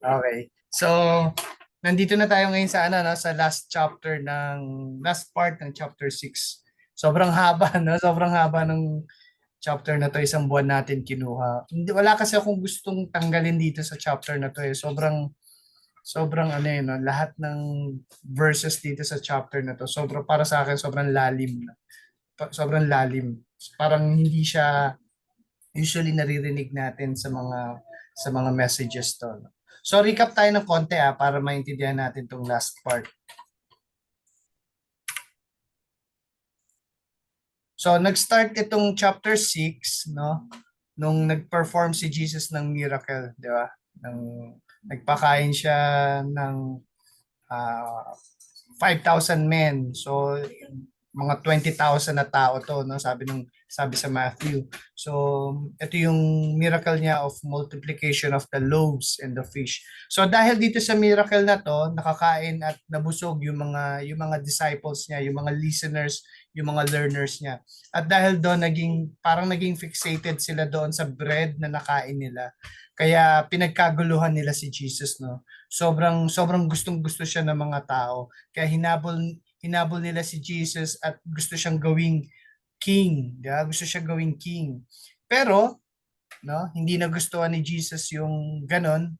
Okay. So, nandito na tayo ngayon sa ano no, sa last part ng chapter 6. Sobrang haba no, sobrang haba ng chapter na to, isang buwan natin kinuha. Hindi wala kasi akong gustong tanggalin dito sa chapter na to eh. Sobrang ano eh, no, lahat ng verses dito sa chapter na to, para sa akin sobrang lalim na. Sobrang lalim. Parang hindi siya usually naririnig natin sa mga messages to. No? So recap tayo ng konti para maintindihan natin tong last part. So nag-start itong chapter 6 no nung nag-perform si Jesus ng miracle, di ba? Nagpakain siya ng 5,000 men. So mga 20,000 na tao to, no? Sabi sa Matthew. So ito yung miracle niya of multiplication of the loaves and the fish. So dahil dito sa miracle na to, nakakain at nabusog yung mga disciples niya, yung mga listeners, yung mga learners niya. At dahil doon parang naging fixated sila doon sa bread na nakain nila. Kaya pinagkaguluhan nila si Jesus, no. Sobrang sobrang gustong-gusto siya ng mga tao. Kaya hinabol nila si Jesus at gusto siyang gawing king, di ba? Gusto siya gawing king. Pero, no, hindi nagustuhan ni Jesus yung ganon,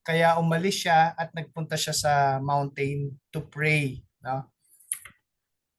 kaya umalis siya at nagpunta siya sa mountain to pray, no?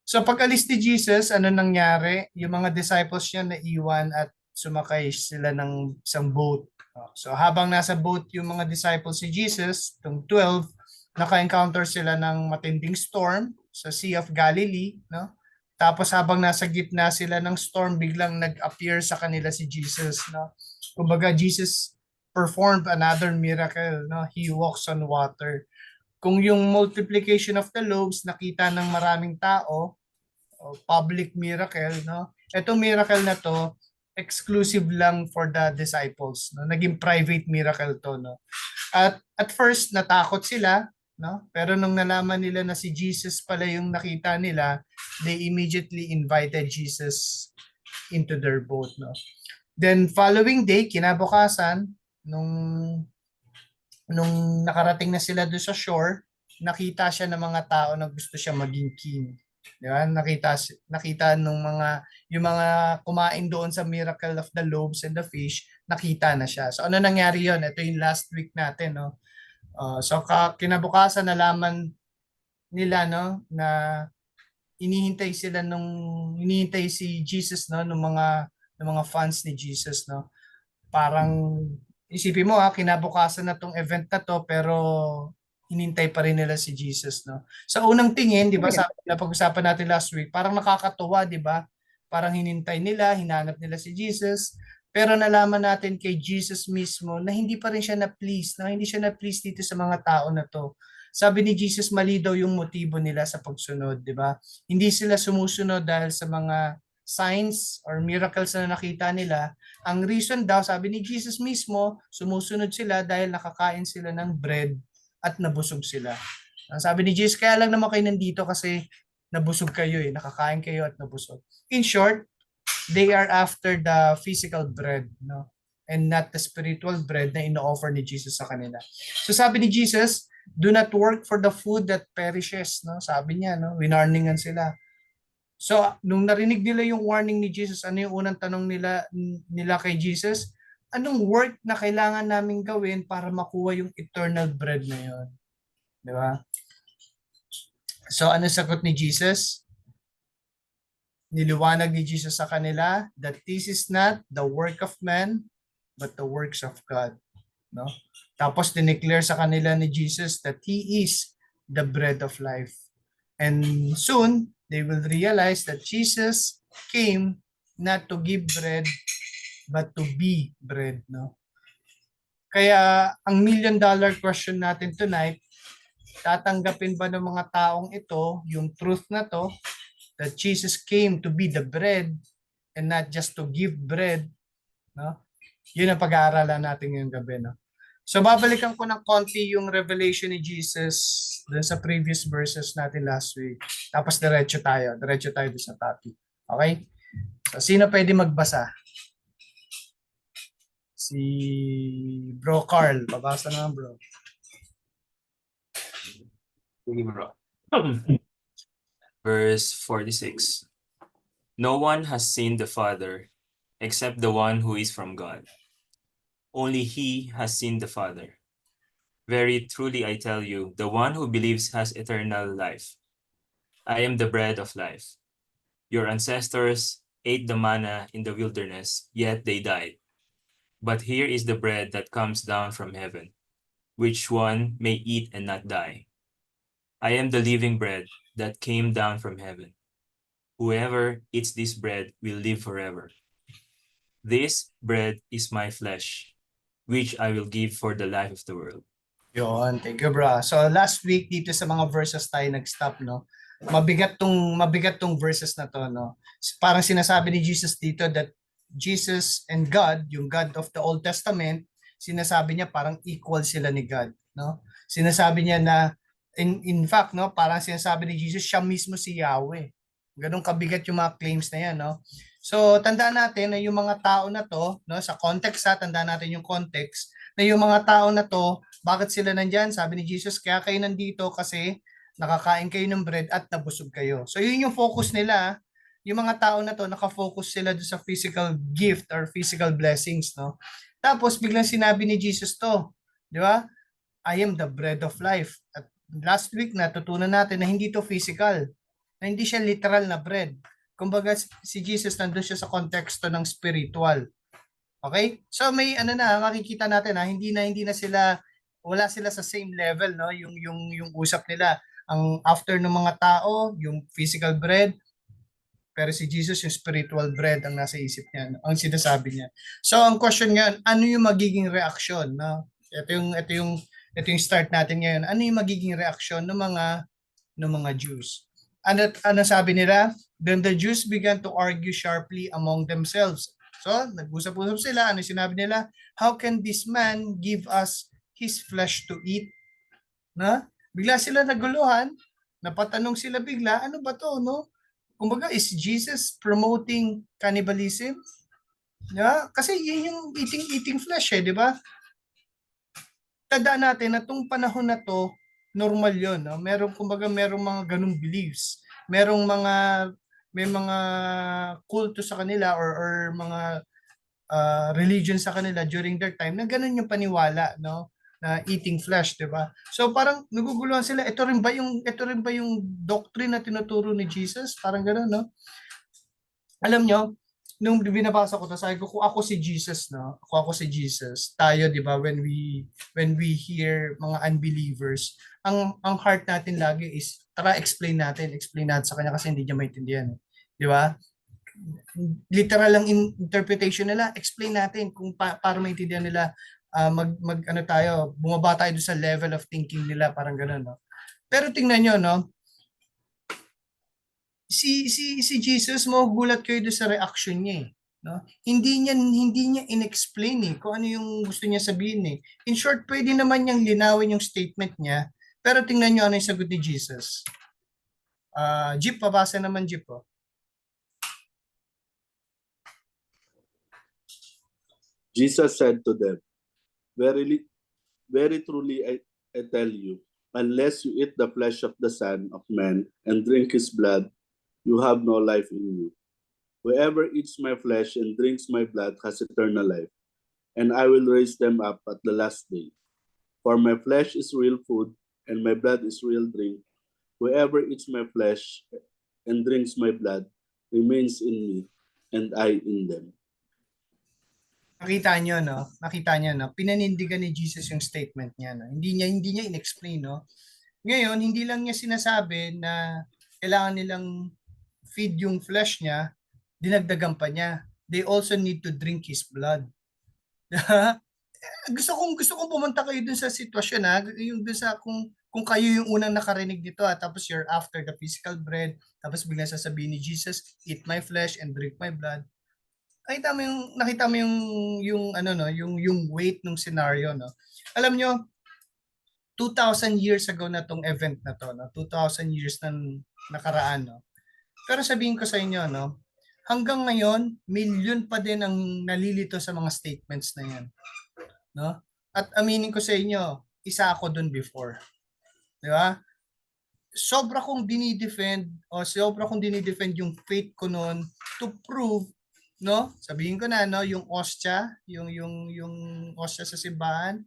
So pag-alis ni Jesus, ano nangyari? Yung mga disciples niya naiwan at sumakay sila ng isang boat. So habang nasa boat yung mga disciples ni Jesus, itong 12, naka-encounter sila ng matinding storm sa Sea of Galilee, no? Tapos habang nasa gitna sila ng storm, biglang nag-appear sa kanila si Jesus, no? Kumbaga Jesus performed another miracle, no? He walks on water. Kung yung multiplication of the loaves nakita ng maraming tao, public miracle, no? Itong miracle na to, exclusive lang for the disciples, no? Naging private miracle to, no? At first natakot sila, no? Pero nung nalaman nila na si Jesus pala yung nakita nila, they immediately invited Jesus into their boat, no? Then following day, kinabukasan, nung nakarating na sila doon sa shore, nakita siya ng mga tao na gusto siya maging king. Di ba? Nakita nung yung mga kumain doon sa miracle of the loaves and the fish, nakita na siya. So ano nangyari yon? Ito yung last week natin, no? So kinabukasan nalaman nila, no, na hinihintay si Jesus, no, ng mga fans ni Jesus, no. Parang isipin mo kinabukasan na tong event na to pero hinintay pa rin nila si Jesus, no. Sa unang tingin, 'di ba, sabi na pag-usapan natin last week, parang nakakatuwa, 'di ba? Parang hinintay nila, hinanap nila si Jesus, pero nalaman natin kay Jesus mismo na hindi pa rin siya na-please, no? Hindi siya na-please dito sa mga tao na to. Sabi ni Jesus, mali daw yung motibo nila sa pagsunod, 'di ba? Hindi sila sumusunod dahil sa mga signs or miracles na nakita nila. Ang reason daw, sabi ni Jesus mismo, sumusunod sila dahil nakakain sila ng bread at nabusog sila. Ang sabi ni Jesus, kaya lang naman kayo nandito kasi nabusog kayo nakakain kayo at nabusog. In short, they are after the physical bread, no? And not the spiritual bread na ino-offer ni Jesus sa kanila. So sabi ni Jesus, do not work for the food that perishes, no? Sabi niya, no? Winarningan sila. So, nung narinig nila yung warning ni Jesus, ano yung unang tanong nila kay Jesus? Anong work na kailangan naming gawin para makuha yung eternal bread na yun? Di ba? So, ano sagot ni Jesus? Niliwanag ni Jesus sa kanila that this is not the work of man, but the works of God. No? Tapos, dineclare sa kanila ni Jesus that He is the bread of life. And soon, they will realize that Jesus came not to give bread, but to be bread. No? Kaya, ang $1,000,000 question natin tonight, tatanggapin ba ng mga taong ito yung truth na to, that Jesus came to be the bread and not just to give bread, no? Yun ang pag-aaralan natin ngayong gabi, no? So babalikan ko ng konti yung revelation ni Jesus dun sa previous verses natin last week. Tapos diretso tayo dun sa topic. Okay? So sino pwede magbasa? Si Bro Carl, babasa na bro. Sige, bro. Verse 46. No one has seen the Father except the one who is from God. Only he has seen the Father. Very truly I tell you, the one who believes has eternal life. I am the bread of life. Your ancestors ate the manna in the wilderness, yet they died. But here is the bread that comes down from heaven, which one may eat and not die. I am the living bread that came down from heaven. Whoever eats this bread will live forever. This bread is my flesh, which I will give for the life of the world. Yun, thank you, bro. So last week dito sa mga verses tayo nag-stop, no? Mabigat tong verses na to, no? Parang sinasabi ni Jesus dito that Jesus and God, yung God of the Old Testament, sinasabi niya parang equal sila ni God, no? Sinasabi niya na in fact, no, parang sinasabi ni Jesus siya mismo si Yahweh. Ganun kabigat yung mga claims na yan, no? So tandaan natin na yung mga tao na to, no, sa context tandaan natin yung context na yung mga tao na to, bakit sila nandyan? Sabi ni Jesus, kaya kayo nandito kasi nakakain kayo ng bread at nabusog kayo. So yun yung focus nila. Yung mga tao na to, nakafocus sila doon sa physical gift or physical blessings, no? Tapos biglang sinabi ni Jesus to, di ba? I am the bread of life. At last week natutunan natin na hindi to physical, na hindi siya literal na bread. Kumbaga si Jesus nandun siya sa konteksto ng spiritual. Okay? So may makikita natin hindi na sila wala sila sa same level, no, yung usap nila. Ang after ng mga tao, yung physical bread, pero si Jesus yung spiritual bread ang nasa isip niya, ang sinasabi niya. So ang question ngayon, ano yung magiging reaksyon, no? Ito yung start natin ngayon. Ano yung magiging reaksyon ng mga Jews? Ano sabi nila? Then the Jews began to argue sharply among themselves. So, nag-usap-usap sila. Ano sinabi nila? How can this man give us his flesh to eat? Na? Bigla sila naguluhan. Napatanong sila bigla, ano ba to, no? Kumbaga, is Jesus promoting cannibalism? Yeah? Kasi yun yung eating flesh di ba? Tandaan natin na itong panahon na to, normal yun. No? Merong mga ganung beliefs. May mga kulto sa kanila or mga religion sa kanila during their time na ganun yung paniwala, no? Na eating flesh, 'di ba? So parang naguguluhan sila, ito rin ba yung doctrine na tinuturo ni Jesus? Parang ganoon, no? Alam nyo, nung binabasa ko to, sabi ko kung ako si Jesus, no? Kung ako si Jesus, tayo, 'di ba, when we hear mga unbelievers, ang heart natin lagi is tara explain natin sa kanya kasi hindi niya maintindihan, 'di ba? Literal lang interpretation nila, explain natin kung para maintindihan nila, ano tayo, bumaba tayo sa level of thinking nila, parang gano'n, no? Pero tingnan nyo, no? Si Jesus, magugulat kayo doon sa reaction niya, no? Hindi niya inexplain kung ano yung gusto niya sabihin In short, pwede naman niyang linawin yung statement niya, pero tingnan nyo ano yung sagot ni Jesus. Jeep, pabasa naman Jeep, oh. Jesus said to them, Verily, very truly I tell you, unless you eat the flesh of the Son of Man and drink his blood, you have no life in you. Whoever eats my flesh and drinks my blood has eternal life, and I will raise them up at the last day. For my flesh is real food, and my blood is real drink. Whoever eats my flesh and drinks my blood remains in me, and I in them. Nakita nyo, no? Pinanindigan ni Jesus yung statement niya, no? Hindi niya inexplain, no? Ngayon, hindi lang niya sinasabi na kailangan nilang feed yung flesh niya, dinagdagan pa niya. They also need to drink his blood. gusto kong pumunta kayo dun sa sitwasyon, yung dun sa kung kayo yung unang nakarinig dito, tapos you're after the physical bread, tapos biglang sasabihin ni Jesus, eat my flesh and drink my blood. Nakita mo yung weight ng scenario, no? Alam nyo, 2,000 years ago na tong event na to, no? 2,000 years na nakaraan, no? Pero sabihin ko sa inyo, no? Hanggang ngayon, milyon pa din ang nalilito sa mga statements na yan, no? At aminin ko sa inyo, isa ako dun before. Di ba? sobra kong dinidefend yung faith ko noon to prove, no? Sabihin ko na, no, yung ostia, yung ostia sa simbahan,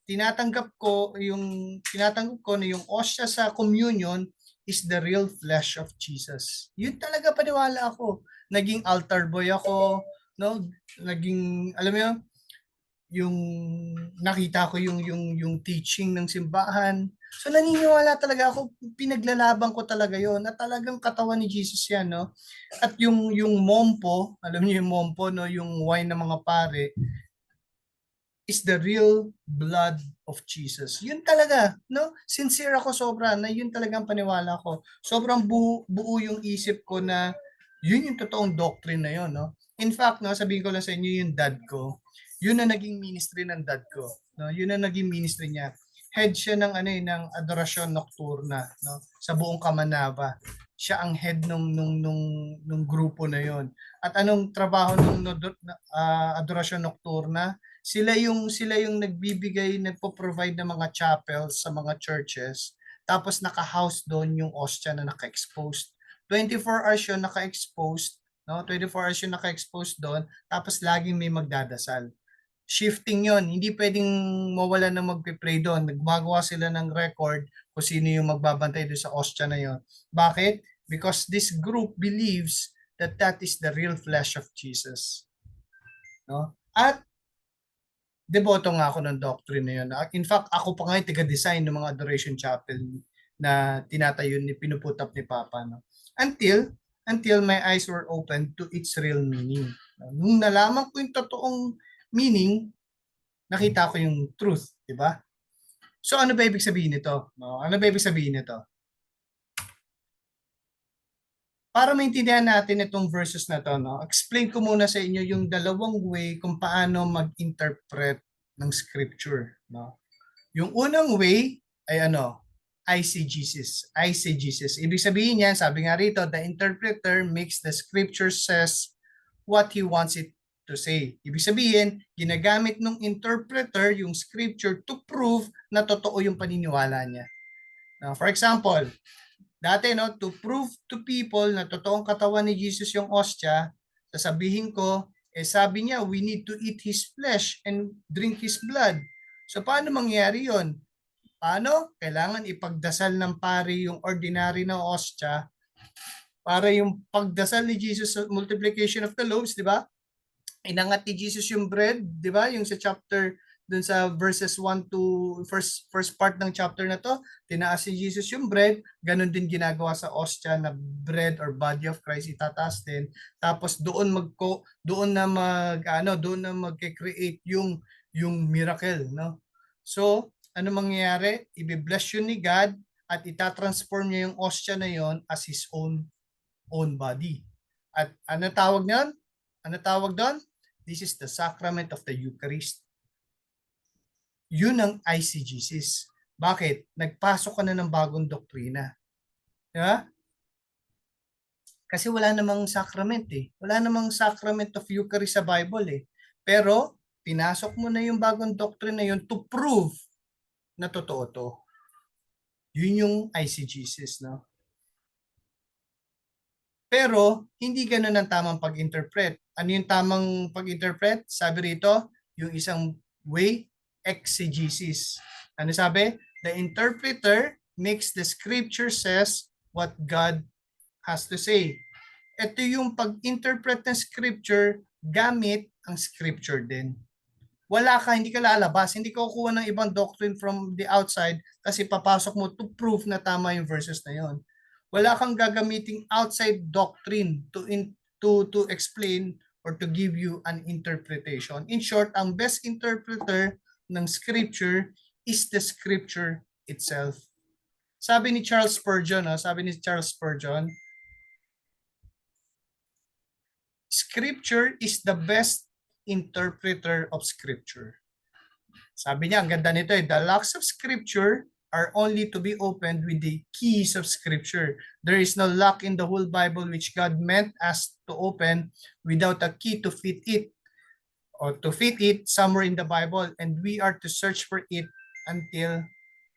tinatanggap ko na yung ostia sa communion is the real flesh of Jesus. Yun talaga paniwala ako. Naging altar boy ako, no? Naging, alam mo yun, yung nakita ko yung teaching ng simbahan. So naniniwala talaga ako, pinaglalaban ko talaga yon na talagang katawan ni Jesus yan, no? At yung mompo, alam niyo yung mompo, no, yung wine ng mga pare, is the real blood of Jesus. Yun talaga, no? Sincere ako sobra na yun talagang paniwala ko. Sobrang buo yung isip ko na yun yung totoong doctrine na yun, no? In fact, no, sabihin ko lang sa inyo yung dad ko, yun na naging ministry ng dad ko, no? Yun na naging ministry niya. Head siya ng ng adorasyon nocturna, no? Sa buong Kamanava. Siya ang head nung grupo na yon. At anong trabaho ng adorasyon nocturna? Sila yung nagpo-provide ng mga chapels sa mga churches. Tapos naka-house doon yung ostia na naka-exposed. 24 hours yun naka-exposed, no? 24 hours yun naka-exposed doon, tapos laging may magdadasal. Shifting yon, hindi pwedeng mawala na magpe-pray doon. Nagmagawa sila ng record kung sino yung magbabantay doon sa ostia na yon. Bakit? Because this group believes that that is the real flesh of Jesus. No? At deboto nga ako ng doctrine na yun. In fact, ako pa nga yung taga-design ng mga adoration chapel na tinatayo ni pinuputap ni Papa. No? Until my eyes were opened to its real meaning. Nung nalaman ko yung totoong meaning, nakita ko yung truth, di ba? So ano ba ibig sabihin nito? No? Ano ba ibig sabihin nito? Para maintindihan natin itong verses na to, no, explain ko muna sa inyo yung dalawang way kung paano mag-interpret ng scripture. No? Yung unang way ay eisegesis. Eisegesis. Ibig sabihin niyan, sabi nga rito, the interpreter makes the scripture says what he wants it to say. Ibig sabihin, ginagamit ng interpreter yung scripture to prove na totoo yung paniniwala niya. Now, for example, dati, no, to prove to people na totoong katawan ni Jesus yung ostia, sasabihin ko, sabi niya, we need to eat His flesh and drink His blood. So, paano mangyari yon? Paano? Kailangan ipagdasal ng pari yung ordinary na ostia para yung pagdasal ni Jesus sa multiplication of the loaves, di ba? Inangat ni Jesus yung bread, di ba? Yung sa chapter dun sa verses 1 to first part ng chapter na to, tinaas ni Jesus yung bread, ganun din ginagawa sa ostia na bread or body of Christ, itataas din. Tapos doon na magke-create yung miracle, no? So, ano mangyayari? Ibe-bless yun ni God at itatransform niya yung ostia na yon as His own body. At ano tawag niyan? Ano tawag doon? This is the sacrament of the Eucharist. Yun ang eisegesis. Bakit? Nagpasok ka na ng bagong doktrina. Diba? Kasi wala namang sacrament eh. Wala namang sacrament of Eucharist sa Bible eh. Pero, pinasok mo na yung bagong doctrine na yun to prove na totoo to. Yun yung eisegesis, no? Pero, hindi ganun ang tamang pag-interpret. Ano yung tamang pag-interpret? Sabi rito, yung isang way, exegesis. Ano sabi? The interpreter makes the scripture says what God has to say. Ito yung pag-interpret ng scripture gamit ang scripture din. Hindi ka lalabas, hindi ka kukuha ng ibang doctrine from the outside kasi papasok mo to prove na tama yung verses na yon. Wala kang gagamiting outside doctrine to explain or to give you an interpretation. In short, ang best interpreter ng scripture is the scripture itself. Sabi ni Charles Spurgeon, scripture is the best interpreter of scripture. Sabi niya, ang ganda nito the locks of scripture are only to be opened with the keys of scripture. There is no lock in the whole Bible which God meant us to open without a key to fit it or to fit it somewhere in the Bible, and we are to search for it until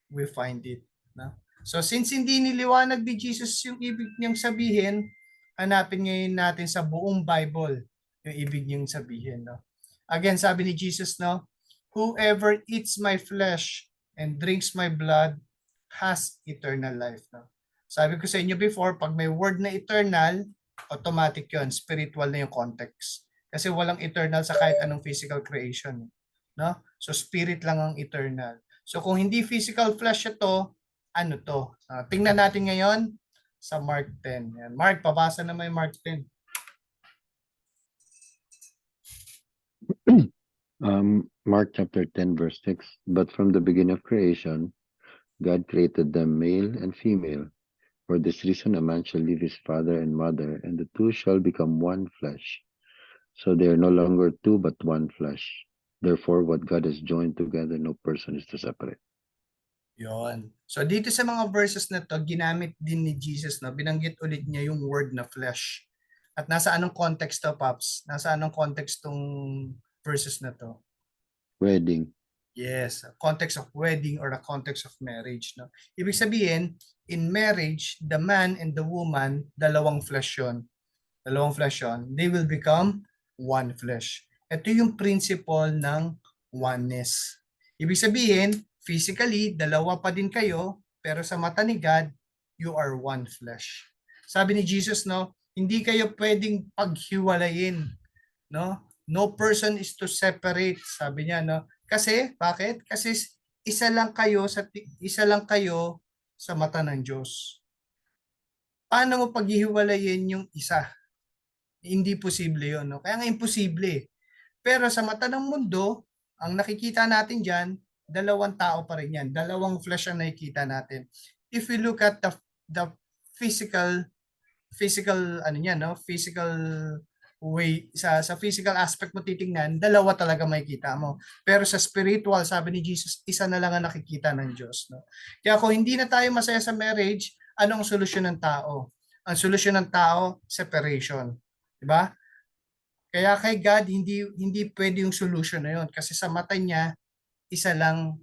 we find it. No? So since hindi niliwanag ni Jesus yung ibig niyang sabihin, hanapin ngayon natin sa buong Bible yung ibig niyang sabihin. No? Again, sabi ni Jesus, no, whoever eats my flesh and drinks my blood has eternal life. No? Sabi ko sa inyo before, pag may word na eternal, automatic yon, spiritual na yung context. Kasi walang eternal sa kahit anong physical creation. No? So spirit lang ang eternal. So kung hindi physical flesh ito, ano to? Tingnan natin ngayon sa Mark 10. Yan. Mark, pabasa naman yung Mark 10. Mark chapter 10, verse 6. But from the beginning of creation, God created them male and female. For this reason, a man shall leave his father and mother, and the two shall become one flesh. So they are no longer two, but one flesh. Therefore, what God has joined together, no person is to separate. Yon. So dito sa mga verses na to, ginamit din ni Jesus, no? Binanggit ulit niya yung word na flesh. At nasa anong context to, Pops? Nasa anong context tong verses na to? Wedding. Yes, context of wedding or the context of marriage. No? Ibig sabihin, in marriage, the man and the woman, dalawang flesh yun. Dalawang flesh yun. They will become one flesh. Ito yung principle ng oneness. Ibig sabihin, physically, dalawa pa din kayo, pero sa mata ni God, you are one flesh. Sabi ni Jesus, no, hindi kayo pwedeng paghiwalayin. No? No person is to separate, sabi niya, no? Kasi bakit? Kasi isa lang kayo sa mata ng Diyos. Paano mo paghihiwalayin yung isa? Hindi posible 'yon, no? Kaya nga imposible. Pero sa mata ng mundo, ang nakikita natin diyan, dalawang tao pa rin 'yan. Dalawang flesh ang nakikita natin. If we look at the physical ano niya, no? Physical way sa physical aspect mo titingnan, dalawa talaga makikita mo. Pero sa spiritual, sabi ni Jesus, isa na lang ang nakikita ng Diyos, no? Kaya kung hindi na tayo masaya sa marriage, ano ang solusyon ng tao? Ang solusyon ng tao, separation. 'Di ba? Kaya kay God, hindi pwede yung solution na 'yon kasi sa mata niya, isa lang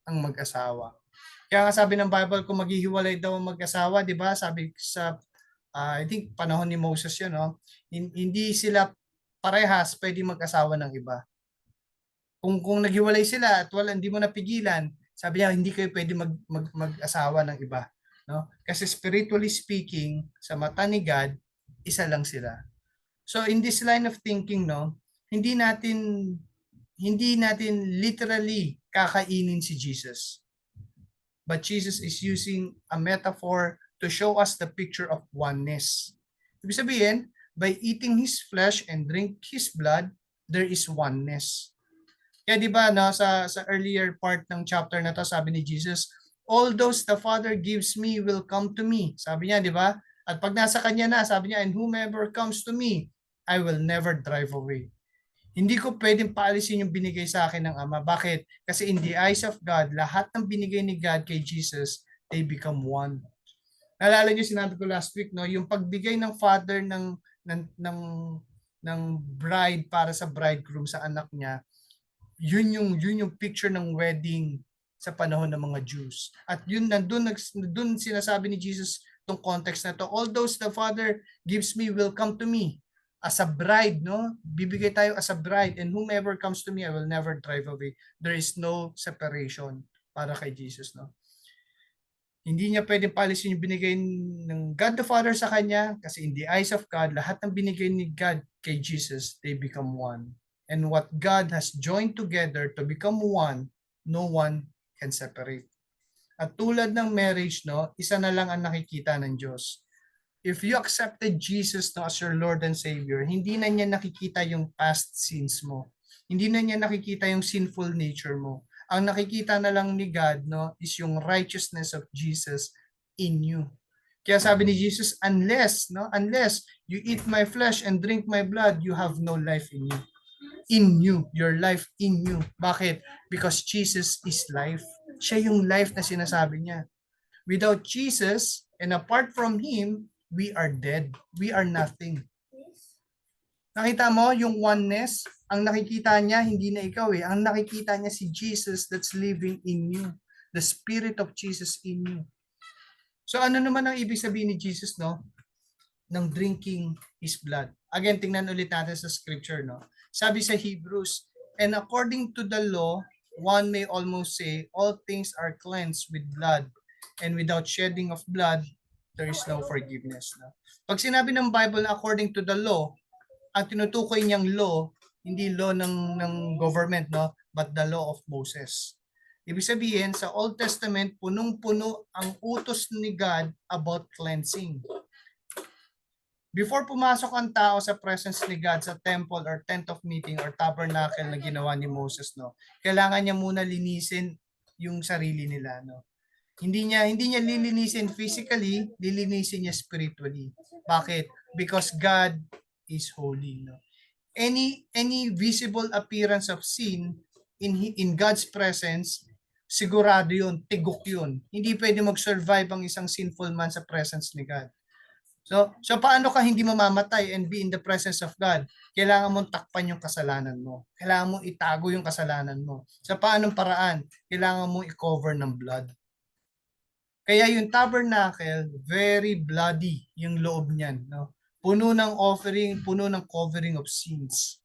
ang mag-asawa. Kaya nga sabi ng Bible, kung maghihiwalay daw ang mag-asawa, 'di ba? Sabi sa I think panahon ni Moses 'yun, no? Hindi sila parehas pwede mag-asawa ng iba. Kung naghiwalay sila at hindi mo napigilan, sabi niya hindi kayo pwede mag-asawa ng iba, no? Kasi spiritually speaking, sa mata ni God, isa lang sila. So in this line of thinking, no, hindi natin literally kakainin si Jesus. But Jesus is using a metaphor to show us the picture of oneness. Ibig sabihin, by eating His flesh and drink His blood, there is oneness. Kaya di ba, no, sa earlier part ng chapter na to, sabi ni Jesus, all those the Father gives me will come to me. Sabi niya, di ba? At pag nasa kanya na, sabi niya, and whomever comes to me, I will never drive away. Hindi ko pwedeng paalisin yung binigay sa akin ng Ama. Bakit? Kasi in the eyes of God, lahat ng binigay ni God kay Jesus, they become one. Naalala niyo sinabi ko last week, no, yung pagbigay ng father ng bride para sa bridegroom sa anak niya, yun yung picture ng wedding sa panahon ng mga Jews. At yun nandun sinasabi ni Jesus tong context na to, all those the Father gives me will come to me. As a bride, no? Bibigay tayo as a bride, and whomever comes to me, I will never drive away. There is no separation para kay Jesus, no? Hindi niya pwedeng palisin yung binigay ng God the Father sa kanya kasi in the eyes of God, lahat ng binigay ni God kay Jesus, they become one. And what God has joined together to become one, no one can separate. At tulad ng marriage, no, isa na lang ang nakikita ng Diyos. If you accepted Jesus no, as your Lord and Savior, hindi na niya nakikita yung past sins mo. Hindi na niya nakikita yung sinful nature mo. Ang nakikita na lang ni God, no, is yung righteousness of Jesus in you. Kaya sabi ni Jesus, unless you eat my flesh and drink my blood, you have no life in you. In you, your life in you. Bakit? Because Jesus is life. Siya yung life na sinasabi niya. Without Jesus and apart from Him, we are dead. We are nothing. Nakita mo yung oneness? Ang nakikita niya, hindi na ikaw eh. Ang nakikita niya si Jesus that's living in you. The Spirit of Jesus in you. So ano naman ang ibig sabihin ni Jesus, no? Ng drinking his blood. Again, tingnan ulit natin sa scripture, no? Sabi sa Hebrews, and according to the law, one may almost say, all things are cleansed with blood, and without shedding of blood, there is no forgiveness. No? Pag sinabi ng Bible na according to the law, ang tinutukoy niyang law, hindi law ng government, no? But the law of Moses. Ibig sabihin, sa Old Testament, punong-puno ang utos ni God about cleansing. Before pumasok ang tao sa presence ni God sa temple or tent of meeting or tabernacle na ginawa ni Moses, no, kailangan niya muna linisin yung sarili nila, no. Hindi niya lilinisin physically, lilinisin niya spiritually. Bakit? Because God is holy, no. Any visible appearance of sin in God's presence, sigurado yun, tigok yun. Hindi pwede mag-survive ang isang sinful man sa presence ni God. So paano ka hindi mamamatay and be in the presence of God? Kailangan mong takpan yung kasalanan mo. Kailangan mong itago yung kasalanan mo. Sa paanong paraan? Kailangan mong i-cover ng blood. Kaya yung tabernacle, very bloody yung loob niyan. No? Puno ng offering, puno ng covering of sins.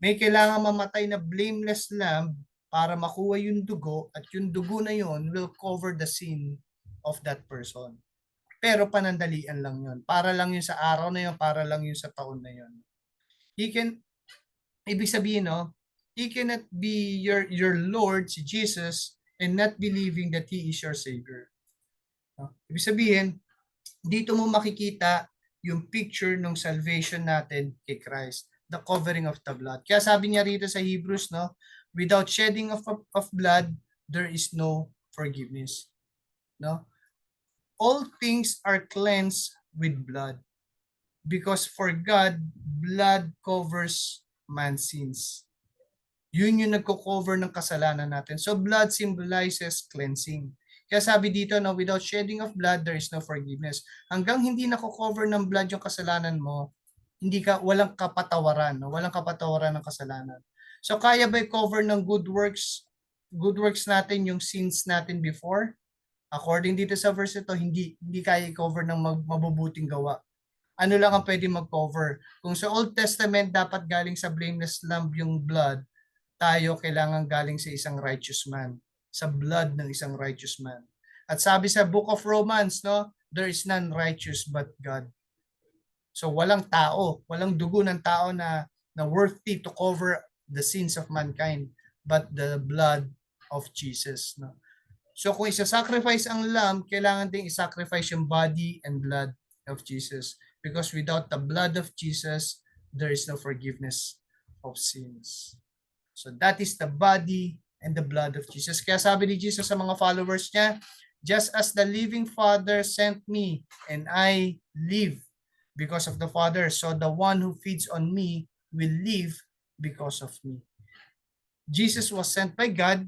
May kailangan mamatay na blameless lamb para makuha yung dugo at yung dugo na yun will cover the sin of that person. Pero panandalian lang yun. Para lang yun sa araw na yun, para lang yun sa taon na yun. Ibig sabihin, no, he cannot be your Lord, si Jesus, and not believing that He is your Savior. No? Ibig sabihin, dito mo makikita yung picture ng salvation natin kay Christ, the covering of the blood. Kaya sabi niya rito sa Hebrews, no, without shedding of blood, there is no forgiveness. No? All things are cleansed with blood. Because for God, blood covers man's sins. Yun yung nagko-cover ng kasalanan natin. So blood symbolizes cleansing. Kaya sabi dito na without shedding of blood, there is no forgiveness. Hanggang hindi nako-cover ng blood yung kasalanan mo, walang kapatawaran, no? Walang kapatawaran ng kasalanan. So kaya ba i-cover ng good works natin yung sins natin before? According dito sa verse ito, hindi kaya i-cover ng mabubuting gawa. Ano lang ang pwede mag-cover? Kung sa Old Testament dapat galing sa blameless lamb yung blood, tayo kailangan galing sa isang righteous man, sa blood ng isang righteous man. At sabi sa Book of Romans, no, there is none righteous but God. So walang tao, walang dugo ng tao na worthy to cover the sins of mankind, but the blood of Jesus, no. So kung isa-sacrifice ang lamb, kailangan ding i-sacrifice yung body and blood of Jesus. Because without the blood of Jesus, there is no forgiveness of sins. So that is the body and the blood of Jesus. Kaya sabi ni Jesus sa mga followers niya, just as the living Father sent me and I live because of the Father, so the one who feeds on me will live because of me. Jesus was sent by God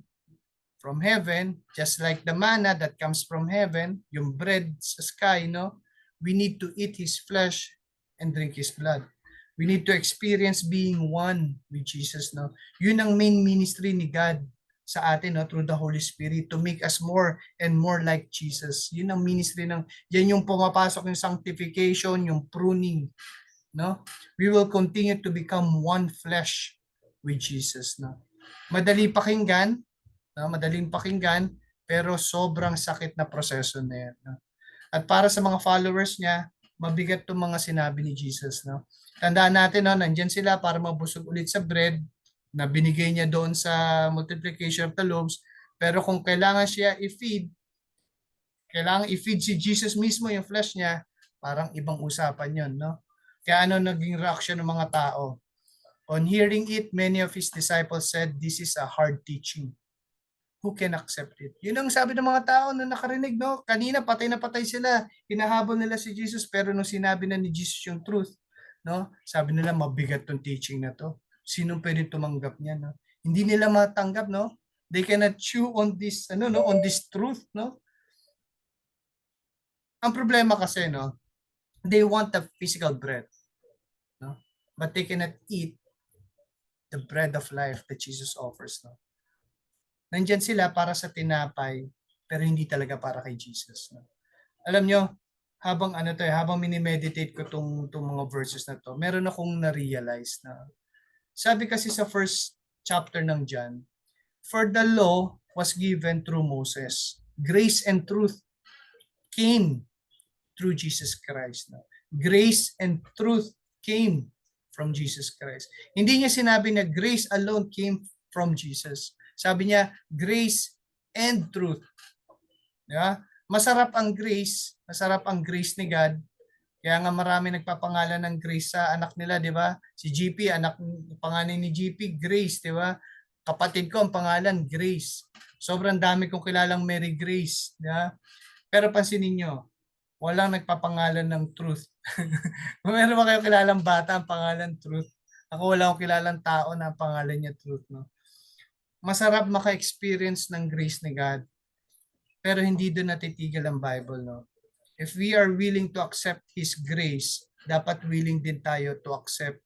from heaven, just like the manna that comes from heaven, yung bread sa sky, no? We need to eat His flesh and drink His blood. We need to experience being one with Jesus, no? Yun ang main ministry ni God sa atin, no? Through the Holy Spirit, to make us more and more like Jesus. Yun ang ministry yan yung pumapasok yung sanctification, yung pruning, no? We will continue to become one flesh with Jesus, no? Madaling pakinggan, pero sobrang sakit na proseso na yan. No? At para sa mga followers niya, mabigat itong mga sinabi ni Jesus. No? Tandaan natin, no, nandyan sila para mabusog ulit sa bread na binigay niya doon sa multiplication of the loaves. Pero kung kailangan siya i-feed si Jesus mismo yung flesh niya, parang ibang usapan yon, no? Kaya ano naging reaction ng mga tao? On hearing it, many of His disciples said, this is a hard teaching. Who can accept it? Yun ang sabi ng mga tao na nakarinig, no? Kanina patay na patay sila. Hinahabol nila si Jesus, pero nung sinabi na ni Jesus yung truth, no? Sabi nila mabigat tong teaching na to. Sino pwede tumanggap niya, no? Hindi nila matanggap, no? They cannot chew on this on this truth, no? Ang problema kasi, no? They want the physical bread, no? But they cannot eat the bread of life that Jesus offers, no? Nandyan sila para sa tinapay, pero hindi talaga para kay Jesus. No? Alam nyo, habang habang minimeditate ko tong mga verses na to, meron akong na-realize na sabi kasi sa first chapter ng John, for the law was given through Moses. Grace and truth came through Jesus Christ. No? Grace and truth came from Jesus Christ. Hindi niya sinabi na grace alone came from Jesus. Sabi niya, grace and truth. Diba? Masarap ang grace ni God. Kaya nga marami nagpapangalan ng Grace sa anak nila, di ba? Si GP, pangalan ni GP, Grace, di ba? Kapatid ko, ang pangalan, Grace. Sobrang dami kong kilalang Mary Grace, di ba? Pero pansinin nyo, walang nagpapangalan ng truth. Meron ba kayo kilalang bata ang pangalan truth? Ako wala akong kilalang tao na ang pangalan niya truth, no? Masarap maka-experience ng grace ni God. Pero hindi doon natitigil ang Bible, no? If we are willing to accept His grace, dapat willing din tayo to accept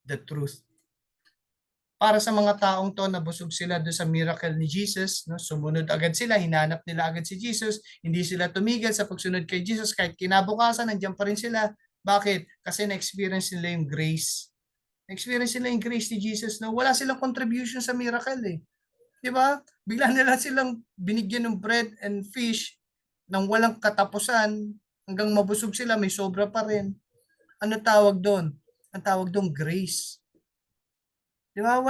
the truth. Para sa mga taong to, nabusog sila doon sa miracle ni Jesus, no? Sumunod agad sila, hinanap nila agad si Jesus, hindi sila tumigil sa pagsunod kay Jesus, kahit kinabukasan, nandiyan pa rin sila. Bakit? Kasi na-experience nila yung grace. Na-experience nila yung grace ni Jesus, no? Wala silang contribution sa miracle, eh. Di ba? Bigla nila silang binigyan ng bread and fish nang walang katapusan, hanggang mabusog sila, may sobra pa rin. Ano tawag doon? Ang tawag doon, grace. Di ba?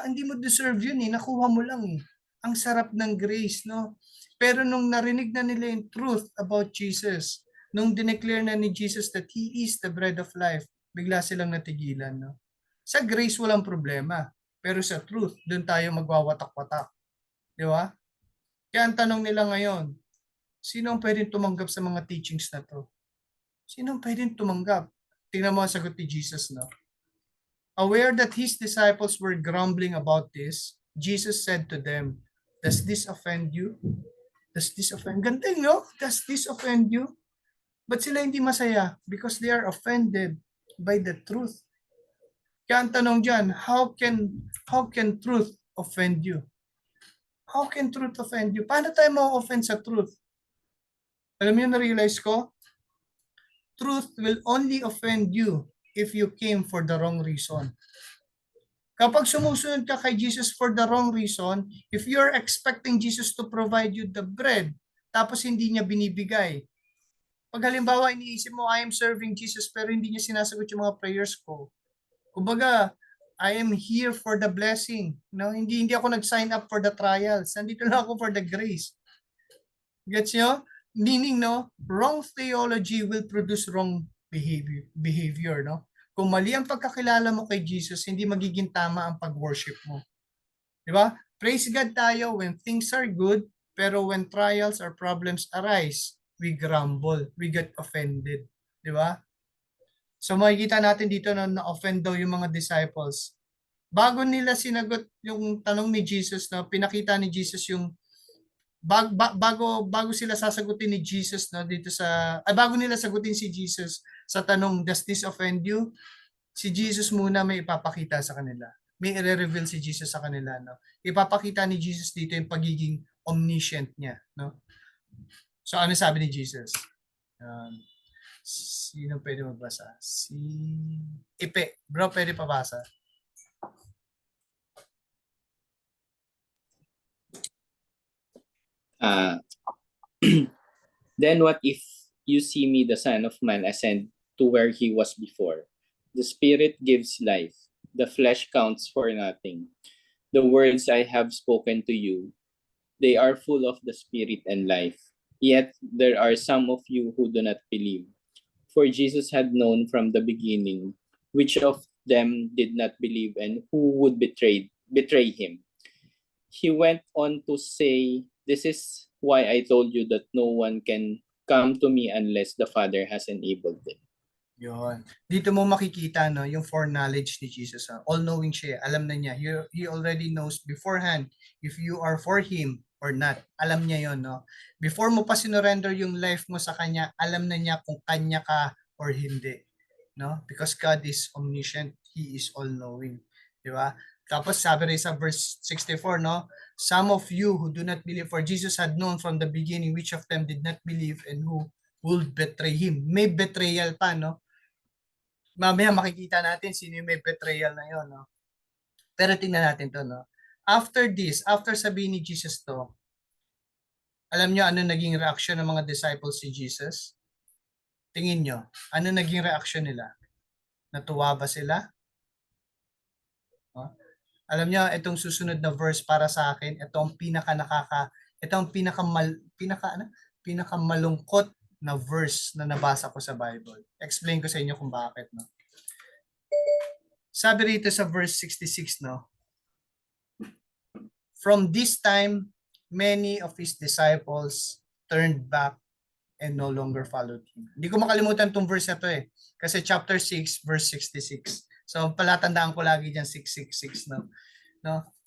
Hindi mo deserve yun eh, nakuha mo lang eh. Ang sarap ng grace, no? Pero nung narinig na nila yung truth about Jesus, nung dineclare na ni Jesus that He is the bread of life, bigla silang natigilan, no? Sa grace, walang problema. Pero sa truth, doon tayo magwawatak-watak. Di ba? Kaya ang tanong nila ngayon, sino ang pwedeng tumanggap sa mga teachings na to? Sino ang pwedeng tumanggap? Tingnan mo ang sagot ni Jesus, no? Aware that His disciples were grumbling about this, Jesus said to them, does this offend you? Does this offend? Gandang, no? Does this offend you? But sila hindi masaya because they are offended by the truth. Kaya ang tanong dyan, how can truth offend you? How can truth offend you? Paano tayo ma-offend sa truth? Alam niyo, na-realize ko, truth will only offend you if you came for the wrong reason. Kapag sumusunod ka kay Jesus for the wrong reason, if you're expecting Jesus to provide you the bread, tapos hindi niya binibigay, pag halimbawa iniisip mo, I am serving Jesus pero hindi niya sinasagot yung mga prayers ko. Kumbaga, I am here for the blessing. No, hindi ako nag-sign up for the trials. Nandito lang ako for the grace. Gets nyo? Meaning, no, wrong theology will produce wrong behavior, no? Kung mali ang pagkakilala mo kay Jesus, hindi magiging tama ang pag-worship mo. Di ba? Praise God tayo when things are good, pero when trials or problems arise, we grumble, we get offended. Di ba? So makikita natin dito na na-offend daw yung mga disciples. Bago nila sinagot yung tanong ni Jesus, na pinakita ni Jesus yung bago sila sasagutin ni Jesus, no, dito sa bago nila sagutin si Jesus sa tanong, does this offend you? Si Jesus muna may ipapakita sa kanila. May i-reveal si Jesus sa kanila, no. Ipapakita ni Jesus dito yung pagiging omniscient niya, no. So ano sabi ni Jesus? Sino pwede magbasa? Si Ipe. Bro, pwede pabasa? Then what if you see me, the Son of Man, ascend to where he was before? The Spirit gives life. The flesh counts for nothing. The words I have spoken to you, they are full of the Spirit and life. Yet there are some of you who do not believe. For Jesus had known from the beginning which of them did not believe and who would betray him. He went on to say, "This is why I told you that no one can come to me unless the Father has enabled them." Yun. Dito mo makikita, no, yung foreknowledge ni Jesus. All-knowing siya. Alam na niya. He already knows beforehand if you are for Him or not. Alam niya yon, no? Before mo pa sinurrender yung life mo sa Kanya, alam na niya kung Kanya ka or hindi. No? Because God is omniscient. He is all-knowing. Di ba? Tapos sabi rin sa verse 64, no? Some of you who do not believe, for Jesus had known from the beginning which of them did not believe and who would betray him. May betrayal pa, no? Mamaya makikita natin sino yung may betrayal na yon, no? Pero tingnan natin to, no? After this, after sabihin ni Jesus to, alam nyo ano naging reaction ng mga disciples si Jesus? Tingin nyo, ano naging reaction nila? Natuwa ba sila? No? Alam nyo, itong susunod na verse para sa akin, ito ang pinakamalungkot na verse na nabasa ko sa Bible. Explain ko sa inyo kung bakit, no? Sabi rito sa verse 66, no? From this time, many of his disciples turned back and no longer followed him. Hindi ko makalimutan tong verse na to eh. Kasi chapter 6, verse 66. So, palatandaan ko lagi dyan 666, no?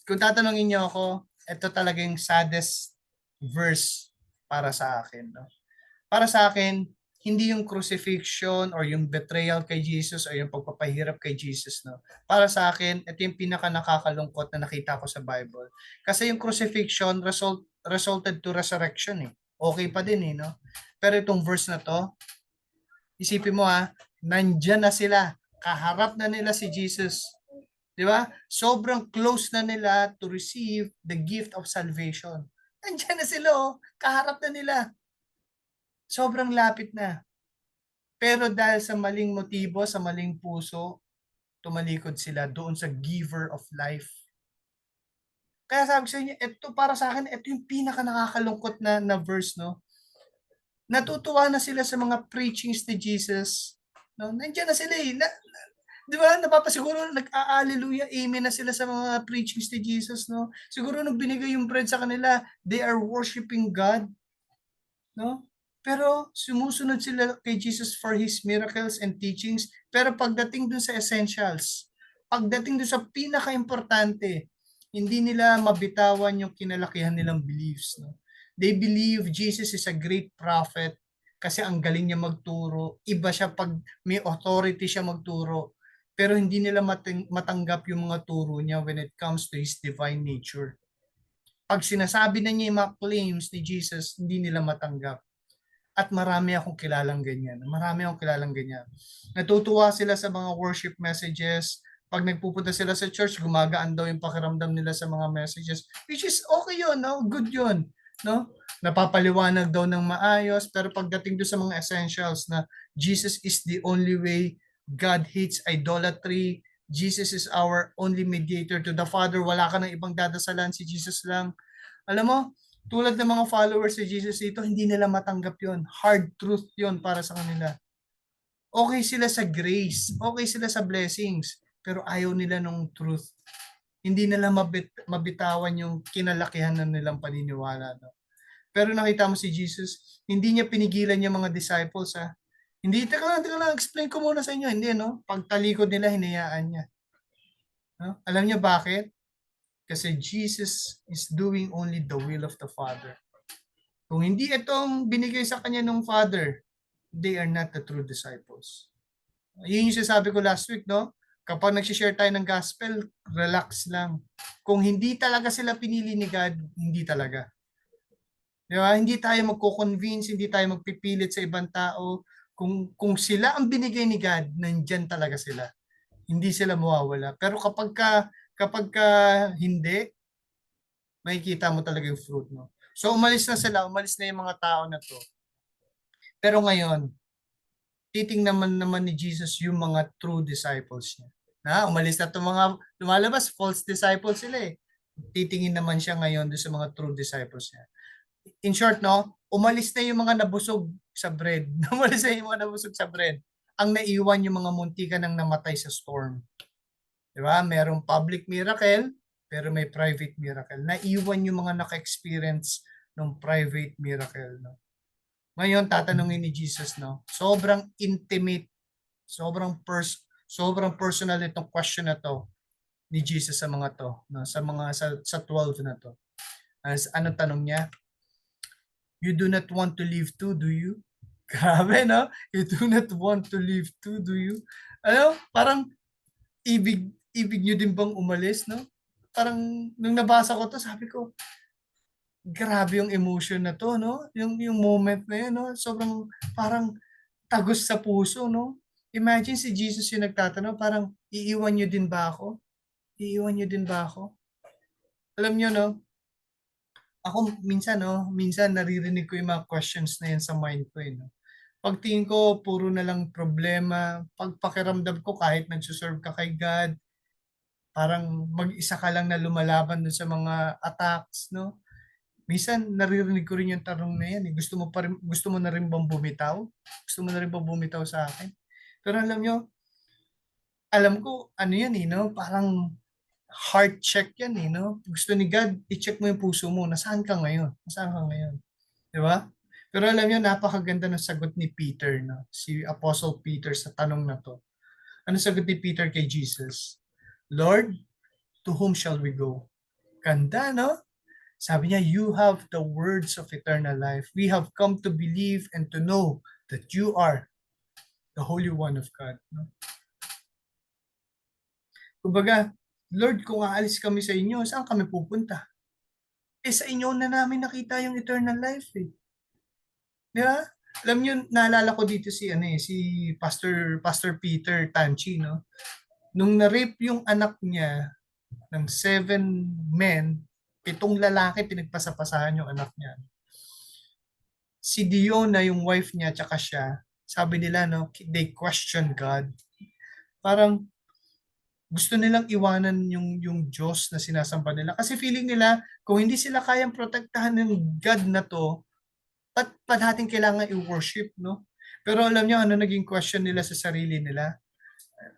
Kung tatanungin niyo ako, ito talagang saddest verse para sa akin, no? Para sa akin, hindi yung crucifixion or yung betrayal kay Jesus o yung pagpapahirap kay Jesus, no? Para sa akin, ito yung pinaka nakakalungkot na nakita ko sa Bible. Kasi yung crucifixion resulted to resurrection eh. Okay pa din eh, no? Pero itong verse na to, isipin mo nandyan na sila. Kaharap na nila si Jesus. Di ba? Sobrang close na nila to receive the gift of salvation. Nandyan na sila kaharap na nila. Sobrang lapit na. Pero dahil sa maling motibo, sa maling puso, tumalikod sila doon sa giver of life. Kaya sabi ko sa inyo, ito para sa akin, ito yung pinaka nakakalungkot na verse, no? Natutuwa na sila sa mga preachings ni Jesus. No? Nandiyan na sila eh. Di ba? Napapasiguro nag-a-alleluia, amen na sila sa mga preachings ni Jesus, no? Siguro nung binigay yung bread sa kanila, they are worshiping God, no? Pero sumusunod sila kay Jesus for His miracles and teachings. Pero pagdating dun sa essentials, pagdating dun sa pinaka-importante, hindi nila mabitawan yung kinalakihan nilang beliefs. No? They believe Jesus is a great prophet kasi ang galing niya magturo. Iba siya pag may authority siya magturo. Pero hindi nila matanggap yung mga turo niya when it comes to His divine nature. Pag sinasabi na niya yung mga claims ni Jesus, hindi nila matanggap. At marami akong kilalang ganyan. Natutuwa sila sa mga worship messages. Pag nagpupunta sila sa church, gumagaan daw yung pakiramdam nila sa mga messages. Which is okay yun, no? Good yun. No? Napapaliwanag daw ng maayos. Pero pagdating doon sa mga essentials na Jesus is the only way, God hates idolatry, Jesus is our only mediator to the Father, wala ka ng ibang dadasalan, si Jesus lang. Alam mo, tulad ng mga followers ni Jesus dito, hindi nila matanggap yon. Hard truth yon para sa kanila. Okay sila sa grace, okay sila sa blessings, pero ayaw nila nung truth. Hindi nila mabitawan yung kinalakihan na nilang paniniwala. No? Pero nakita mo si Jesus, hindi niya pinigilan yung mga disciples. Hindi, teka lang, explain ko muna sa inyo. Hindi, no? Pagtalikod nila, hinayaan niya. No? Alam niyo bakit? Kasi Jesus is doing only the will of the Father. Kung hindi itong binigay sa kanya ng Father, they are not the true disciples. Yun yung sinasabi ko last week, no? Kapag nagsishare tayo ng gospel, relax lang. Kung hindi talaga sila pinili ni God, hindi talaga. Di ba? Hindi tayo magko-convince, hindi tayo magpipilit sa ibang tao. Kung sila ang binigay ni God, nandyan talaga sila. Hindi sila mawawala. Pero kapag ka hindi, makikita mo talaga yung fruit, no? So umalis na yung mga tao na to. Pero ngayon, titingnan naman ni Jesus yung mga true disciples niya. Umalis na itong mga lumalabas, false disciples sila eh. Titingin naman siya ngayon doon sa mga true disciples niya. In short, no, umalis na yung mga nabusog sa bread. Umalis na yung mga nabusog sa bread. Ang naiwan yung mga muntikan ng namatay sa storm. Diba? Merong public miracle, pero may private miracle. Naiwan yung mga naka-experience ng private miracle. No? Ngayon, tatanungin ni Jesus, no? Sobrang intimate, sobrang personal itong question na to ni Jesus sa mga to, no? Sa 12 na to. Ano tanong niya? You do not want to live too, do you? Grabe, no? You do not want to live too, do you? Ano? Parang ibig nyo din bang umalis, no? Parang nung nabasa ko to, sabi ko, grabe yung emotion na to, no? Yung moment na yun, no? Sobrang parang tagos sa puso, no? Imagine si Jesus yung nagtatanong, parang, iiwan niyo din ba ako? Iiwan niyo din ba ako? Alam niyo, no? Ako minsan, no? Minsan naririnig ko yung mga questions na yan sa mind ko, no? Pagtingin ko, puro na lang problema. Pagpakiramdam ko, kahit nagsuserve ka kay God, parang mag-isa ka lang na lumalaban dun sa mga attacks, no? Minsan naririnig ko rin yung tanong na yan, eh. Gusto mo na rin bang bumitaw? Gusto mo na rin bang bumitaw sa akin? Pero alam nyo, alam ko, ano yan eh, no? Parang heart check yan eh, no? Gusto ni God, i-check mo yung puso mo, nasaan ka ngayon? Nasaan ka ngayon? Di ba? Pero alam nyo, napakaganda ng sagot ni Peter, no? Si Apostle Peter sa tanong na to. Ano sagot ni Peter kay Jesus? Lord, to whom shall we go? Ganda, no? Sabi niya, you have the words of eternal life. We have come to believe and to know that you are the Holy One of God. No? Kumbaga, Lord, kung aalis kami sa inyo, saan kami pupunta? Eh, sa inyo na namin nakita yung eternal life eh. Di ba? Alam niyo, naalala ko dito si Pastor Peter Tanchi, no? Nung na-rape yung anak niya ng 7 men, 7 lalaki pinagpasapasahan yung anak niya. Si Diona, yung wife niya, tsaka siya, sabi nila, no, they question God. Parang gusto nilang iwanan yung Diyos na sinasamba nila. Kasi feeling nila, kung hindi sila kayang protektahan ng God na to, pa natin kailangan i-worship, no? Pero alam niyo, ano naging question nila sa sarili nila?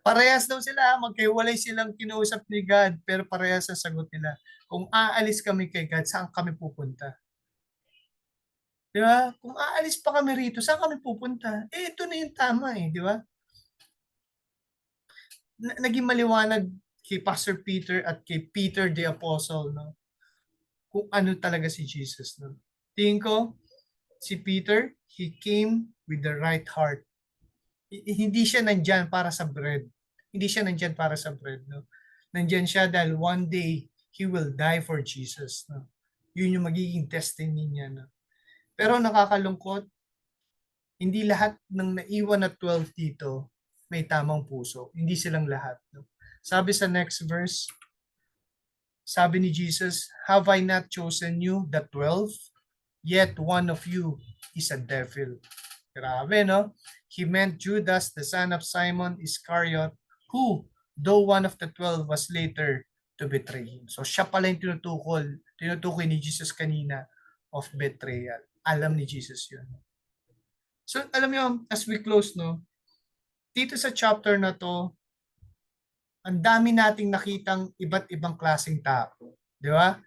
Parehas daw sila, magkaiwalay silang kinuusap ni God, pero parehas ang sagot nila. Kung aalis kami kay God, saan kami pupunta? Di ba? Kung aalis pa kami rito, saan kami pupunta? Eh, ito na yung tama eh, di ba? Naging maliwanag kay Pastor Peter at kay Peter the Apostle, no? Kung ano talaga si Jesus, no? Tingin ko, si Peter, he came with the right heart. Hindi siya nandyan para sa bread. Hindi siya nandyan para sa bread, no? Nandyan siya dahil one day, he will die for Jesus, no? Yun yung magiging destiny niya, no? Pero nakakalungkot, hindi lahat ng naiwan na 12 dito may tamang puso. Hindi silang lahat. No? Sabi sa next verse, sabi ni Jesus, have I not chosen you, the 12? Yet one of you is a devil. Grabe, no? He meant Judas, the son of Simon Iscariot, who, though one of the 12, was later to betray him. So siya pala yung tinutukoy ni Jesus kanina of betrayal. Alam ni Jesus yun. So alam niyo, as we close, no, dito sa chapter na to, ang dami nating nakitang iba't ibang klaseng tao. Di ba?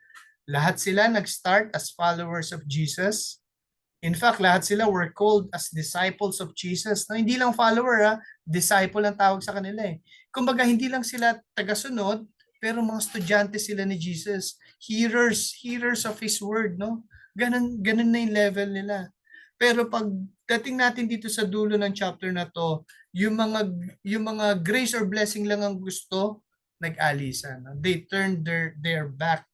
Lahat sila nag-start as followers of Jesus. In fact, lahat sila were called as disciples of Jesus. No, hindi lang follower, ha? Disciple ang tawag sa kanila eh. Kumbaga, hindi lang sila tagasunod, pero mga estudyante sila ni Jesus. Hearers of His word, no? Ganun na yung level nila. Pero pag dating natin dito sa dulo ng chapter na to, yung mga grace or blessing lang ang gusto, nag-alisan. No? They turned their back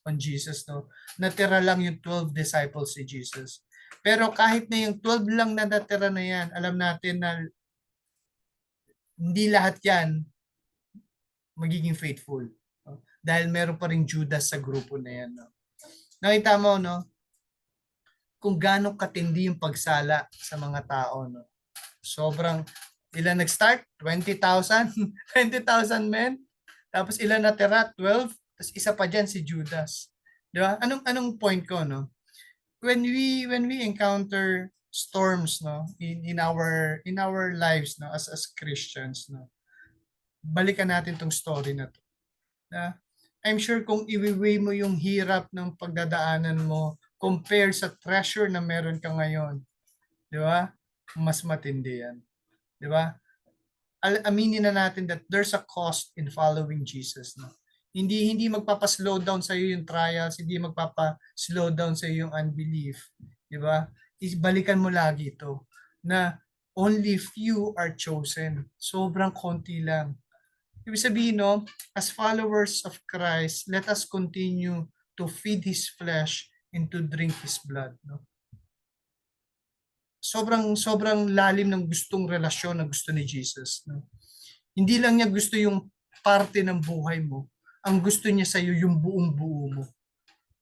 on Jesus, no? Natira lang yung 12 disciples si Jesus. Pero kahit na yung 12 lang na natira na yan, alam natin na hindi lahat yan magiging faithful. No? Dahil meron pa rin Judas sa grupo na yan. No? Nakita mo, no? Kung gaano katindi yung pagsala sa mga tao. No? Sobrang, ilan nag-start? 20,000? 20,000 men? Tapos ilan natira? 12? Tapos isa pa dyan si Judas. Di ba? Anong point ko, no? When we encounter storms, no, in our lives, no, as Christians, no, balikan natin tong story na to. I'm sure kung i-weigh mo yung hirap ng pagdadaanan mo compare sa treasure na meron ka ngayon, di ba? Mas matindi yan. Di ba? Aminin na natin that there's a cost in following Jesus, no? Hindi magpapa-slow down sa iyo yung trials, hindi magpapa-slow down sa iyo yung unbelief, di ba? Balikan mo lagi ito na only few are chosen. Sobrang konti lang. Ibig sabihin, no, as followers of Christ, let us continue to feed His flesh and to drink His blood. No? Sobrang lalim ng gustong relasyon na gusto ni Jesus. No? Hindi lang niya gusto yung parte ng buhay mo. Ang gusto niya sa iyo yung buong buo mo.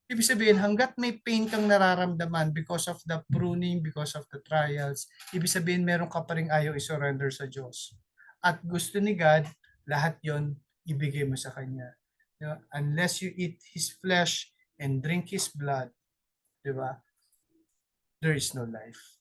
Ibig sabihin, hanggat may pain kang nararamdaman because of the pruning, because of the trials, ibig sabihin, meron ka pa rin ayaw isurrender sa Diyos. At gusto ni God, lahat yon ibigay mo sa Kanya. Diba? Unless you eat His flesh and drink His blood, diba? There is no life.